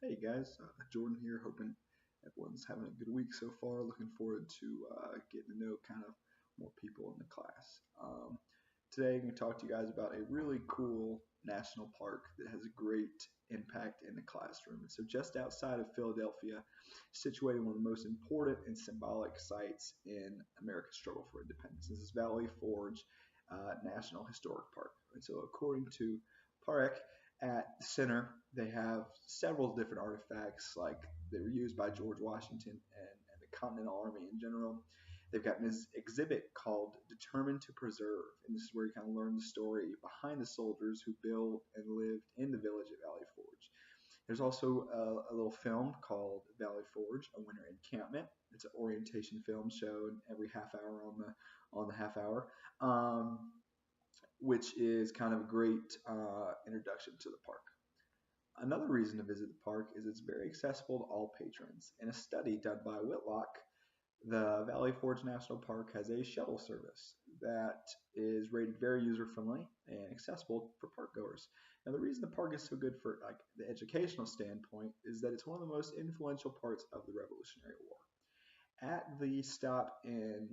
Hey guys, Jordan here. Hoping everyone's having a good week so far. Looking forward to getting to know kind of more people in the class. Today, I'm going to talk to you guys about a really cool national park that has a great impact in the classroom. And so, just outside of Philadelphia, situated in one of the most important and symbolic sites in America's struggle for independence. This is Valley Forge National Historic Park. And so, according to Park, at the center, they have several different artifacts, like they were used by George Washington and the Continental Army in general. They've got an exhibit called Determined to Preserve, and this is where you kind of learn the story behind the soldiers who built and lived in the village at Valley Forge. There's also a little film called Valley Forge, A Winter Encampment. It's an orientation film shown every half hour on the half hour. Which is kind of a great introduction to the park. Another reason to visit the park is it's very accessible to all patrons. In a study done by Whitlock, the Valley Forge National Park has a shuttle service that is rated very user-friendly and accessible for park goers. Now, the reason the park is so good for like the educational standpoint is that it's one of the most influential parts of the Revolutionary War. At the stop in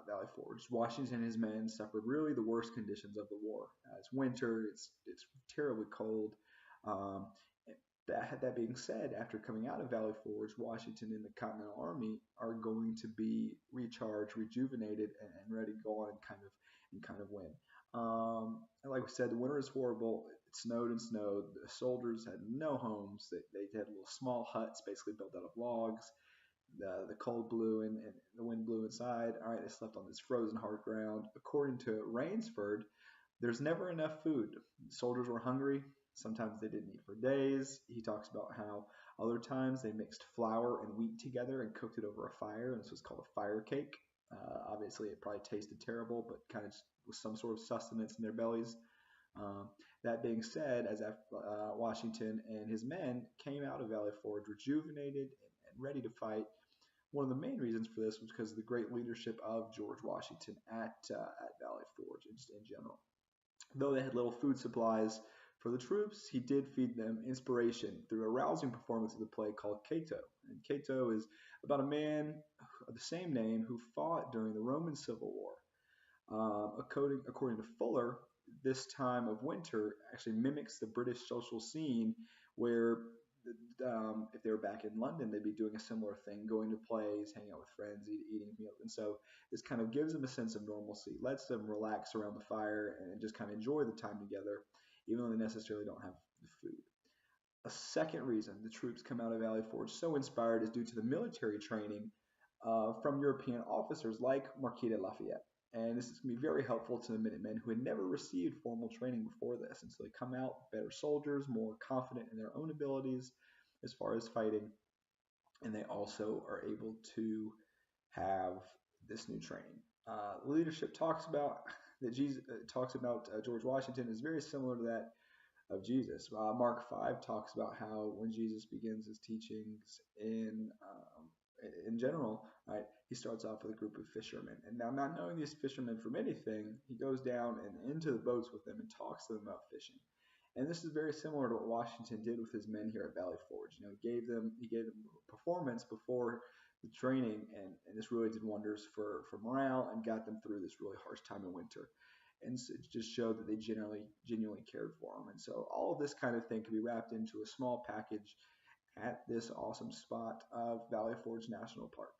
Valley Forge, Washington and his men suffered really the worst conditions of the war. It's winter, it's terribly cold. Um, that being said, after coming out of Valley Forge, Washington and the Continental Army are going to be recharged, rejuvenated, and ready to go on and kind of win. And like we said, the winter is horrible. It snowed and snowed. The soldiers had no homes. They had little small huts, basically built out of logs. The cold blew and the wind blew inside. All right, they slept on this frozen hard ground. According to Rainsford, there's never enough food. Soldiers were hungry. Sometimes they didn't eat for days. He talks about how other times they mixed flour and wheat together and cooked it over a fire, and this was called a fire cake. Obviously, it probably tasted terrible, but kind of was some sort of sustenance in their bellies. Um, that being said, as Washington and his men came out of Valley Forge rejuvenated and ready to fight, one of the main reasons for this was because of the great leadership of George Washington at Valley Forge and just in general. Though they had little food supplies for the troops, he did feed them inspiration through a rousing performance of the play called Cato. And Cato is about a man of the same name who fought during the Roman Civil War. According to Fuller, this time of winter actually mimics the British social scene where if they were back in London, they'd be doing a similar thing, going to plays, hanging out with friends, eating meals. And so this kind of gives them a sense of normalcy, lets them relax around the fire and just kind of enjoy the time together, even though they necessarily don't have the food. A second reason the troops come out of Valley Forge so inspired is due to the military training from European officers like Marquis de Lafayette. And this is going to be very helpful to the Minutemen who had never received formal training before this. And so they come out better soldiers, more confident in their own abilities as far as fighting. And they also are able to have this new training. Leadership talks about that Jesus talks about George Washington is very similar to that of Jesus. Mark 5 talks about how when Jesus begins his teachings in general, right, he starts off with a group of fishermen. And now, not knowing these fishermen from anything, he goes down and into the boats with them and talks to them about fishing. And this is very similar to what Washington did with his men here at Valley Forge. You know, he gave them performance before the training, and this really did wonders for morale and got them through this really harsh time in winter. And so it just showed that they genuinely cared for them. And so all of this kind of thing can be wrapped into a small package at this awesome spot of Valley Forge National Park.